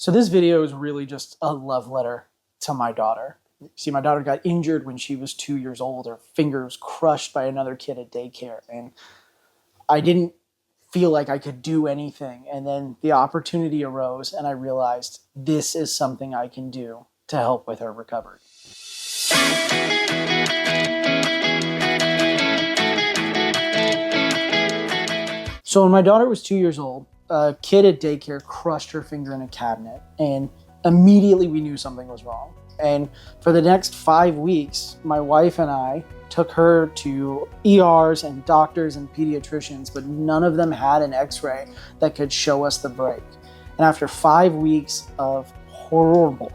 So this video is really just a love letter to my daughter. See, my daughter got injured when she was 2 years old. Her finger was crushed by another kid at daycare. And I didn't feel like I could do anything. And then the opportunity arose and I realized this is something I can do to help with her recovery. So when my daughter was 2 years old, a kid at daycare crushed her finger in a cabinet, and immediately we knew something was wrong. And for the next 5 weeks, my wife and I took her to ERs and doctors and pediatricians, but none of them had an x-ray that could show us the break. And after 5 weeks of horrible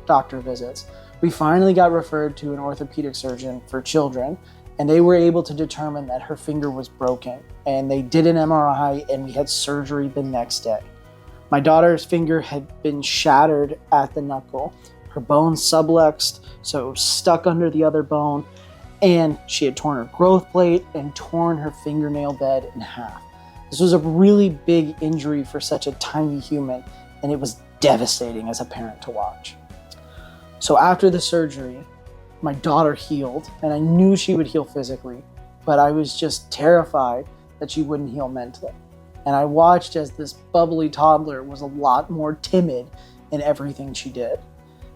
doctor visits, we finally got referred to an orthopedic surgeon for children, and they were able to determine that her finger was broken. And they did an MRI and we had surgery the next day. My daughter's finger had been shattered at the knuckle. Her bone subluxed, so it was stuck under the other bone, and she had torn her growth plate and torn her fingernail bed in half. This was a really big injury for such a tiny human, and it was devastating as a parent to watch. So after the surgery, my daughter healed, and I knew she would heal physically, but I was just terrified that she wouldn't heal mentally. And I watched as this bubbly toddler was a lot more timid in everything she did.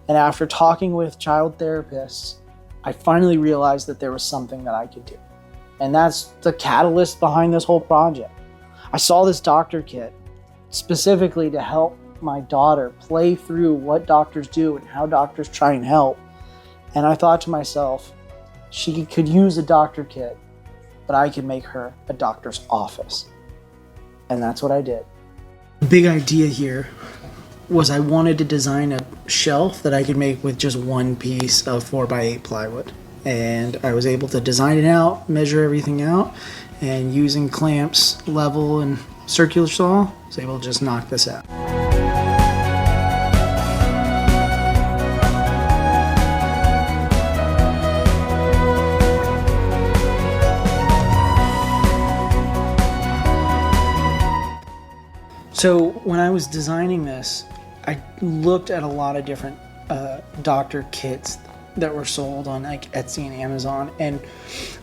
And after talking with child therapists, I finally realized that there was something that I could do. And that's the catalyst behind this whole project. I saw this doctor kit specifically to help my daughter play through what doctors do and how doctors try and help. And I thought to myself, she could use a doctor kit, but I could make her a doctor's office. And that's what I did. The big idea here was I wanted to design a shelf that I could make with just one piece of 4x8 plywood. And I was able to design it out, measure everything out, and using clamps, level, and circular saw, I was able to just knock this out. So when I was designing this, I looked at a lot of different doctor kits that were sold on like Etsy and Amazon, and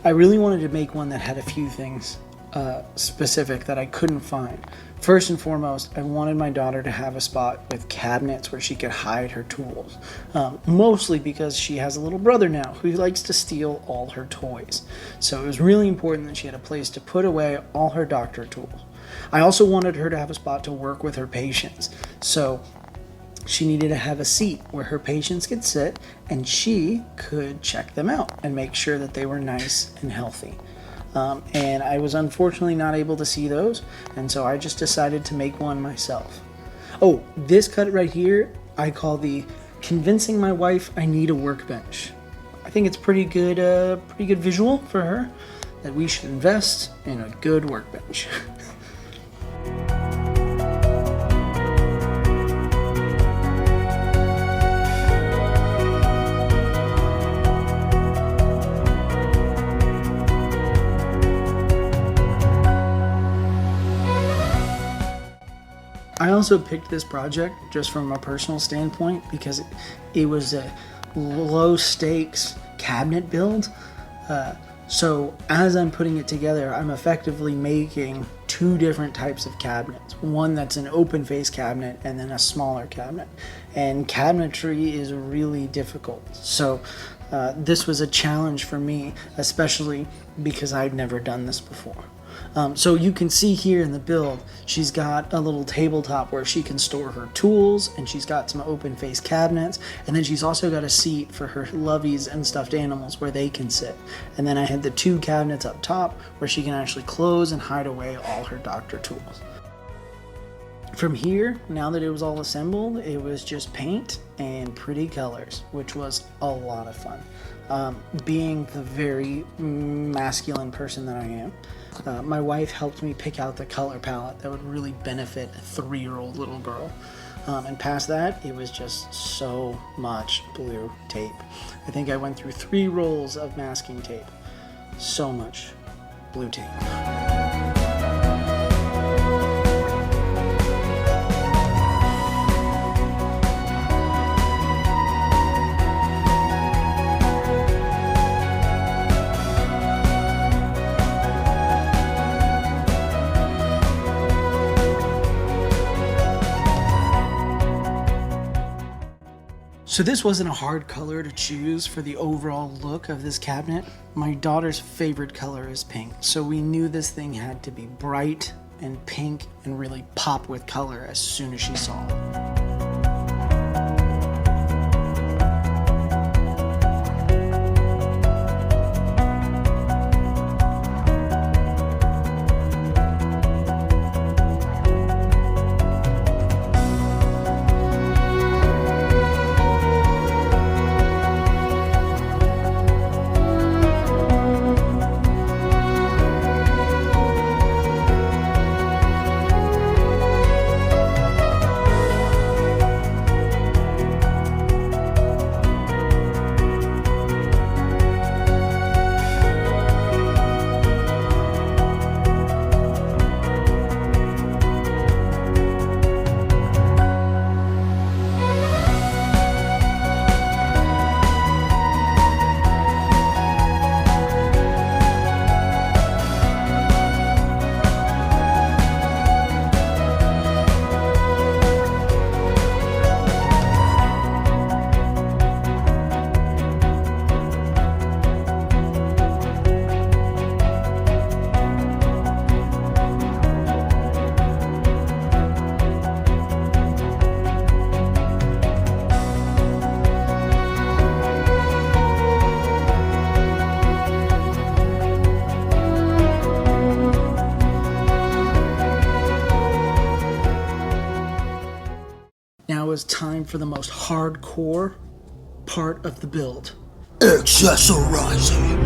I really wanted to make one that had a few things specific that I couldn't find. First and foremost, I wanted my daughter to have a spot with cabinets where she could hide her tools, mostly because she has a little brother now who likes to steal all her toys. So it was really important that she had a place to put away all her doctor tools. I also wanted her to have a spot to work with her patients. So she needed to have a seat where her patients could sit and she could check them out and make sure that they were nice and healthy. And I was unfortunately not able to see those, and so I just decided to make one myself. Oh, this cut right here, I call the convincing my wife I need a workbench. I think it's pretty good visual for her that we should invest in a good workbench. I also picked this project just from a personal standpoint because it was a low stakes cabinet build. So as I'm putting it together, I'm effectively making two different types of cabinets. One that's an open face cabinet and then a smaller cabinet. And cabinetry is really difficult. So this was a challenge for me, especially because I'd never done this before. So you can see here in the build, she's got a little tabletop where she can store her tools, and she's got some open face cabinets, and then she's also got a seat for her loveys and stuffed animals where they can sit. And then I had the two cabinets up top where she can actually close and hide away all her doctor tools. From here, now that it was all assembled, it was just paint and pretty colors, which was a lot of fun. Being the very masculine person that I am, my wife helped me pick out the color palette that would really benefit a 3-year-old little girl. And past that, it was just so much blue tape. I think I went through 3 rolls of masking tape. So much blue tape. So this wasn't a hard color to choose for the overall look of this cabinet. My daughter's favorite color is pink, so we knew this thing had to be bright and pink and really pop with color as soon as she saw it. Now is time for the most hardcore part of the build. Accessorizing.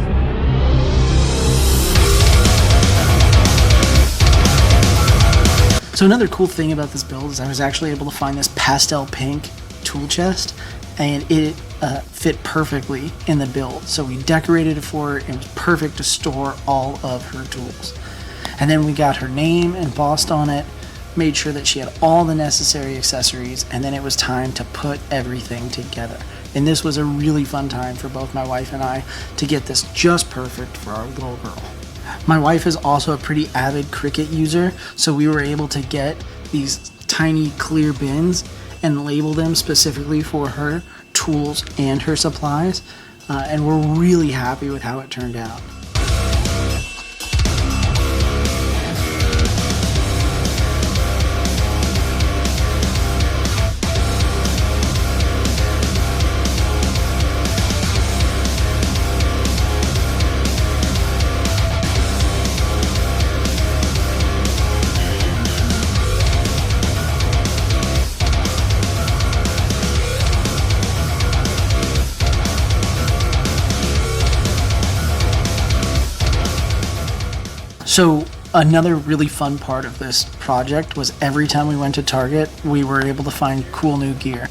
So another cool thing about this build is I was actually able to find this pastel pink tool chest, and it fit perfectly in the build. So we decorated it for her, and it was perfect to store all of her tools. And then we got her name embossed on it, made sure that she had all the necessary accessories, and then it was time to put everything together. And this was a really fun time for both my wife and I to get this just perfect for our little girl. My wife is also a pretty avid Cricut user, so we were able to get these tiny clear bins and label them specifically for her tools and her supplies, and we're really happy with how it turned out. So another really fun part of this project was every time we went to Target, we were able to find cool new gear.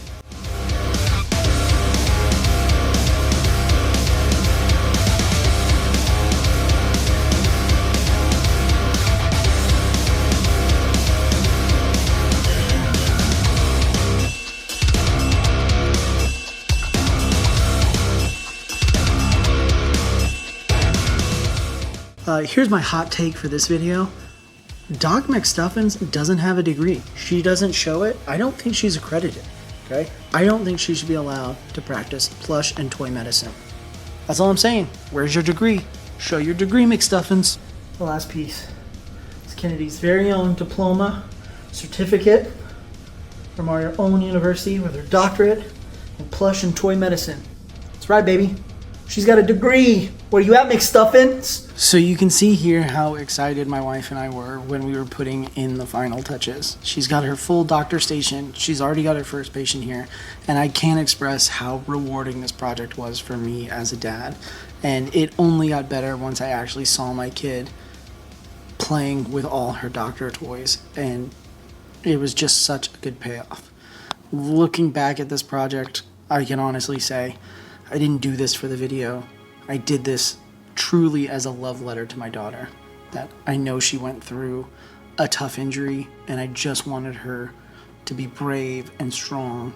Here's my hot take for this video. Doc McStuffins doesn't have a degree. She doesn't show it. I don't think she's accredited, okay? I don't think she should be allowed to practice plush and toy medicine. That's all I'm saying. Where's your degree? Show your degree, McStuffins. The last piece is Kennedy's very own diploma certificate from our own university with her doctorate in plush and toy medicine. That's right, baby. She's got a degree. Where you at, McStuffins? So you can see here how excited my wife and I were when we were putting in the final touches. She's got her full doctor station. She's already got her first patient here. And I can't express how rewarding this project was for me as a dad. And it only got better once I actually saw my kid playing with all her doctor toys. And it was just such a good payoff. Looking back at this project, I can honestly say I didn't do this for the video. I did this truly as a love letter to my daughter, that I know she went through a tough injury, and I just wanted her to be brave and strong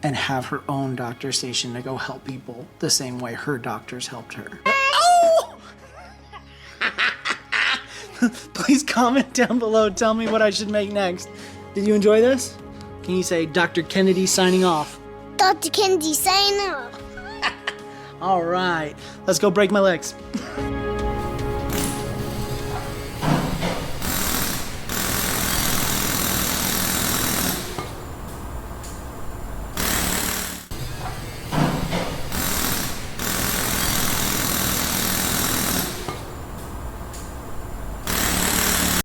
and have her own doctor station to go help people the same way her doctors helped her. Oh! Please comment down below, tell me what I should make next. Did you enjoy this? Can you say Dr. Kennedy signing off? Dr. Kinsey, saying no. All right, let's go break my legs.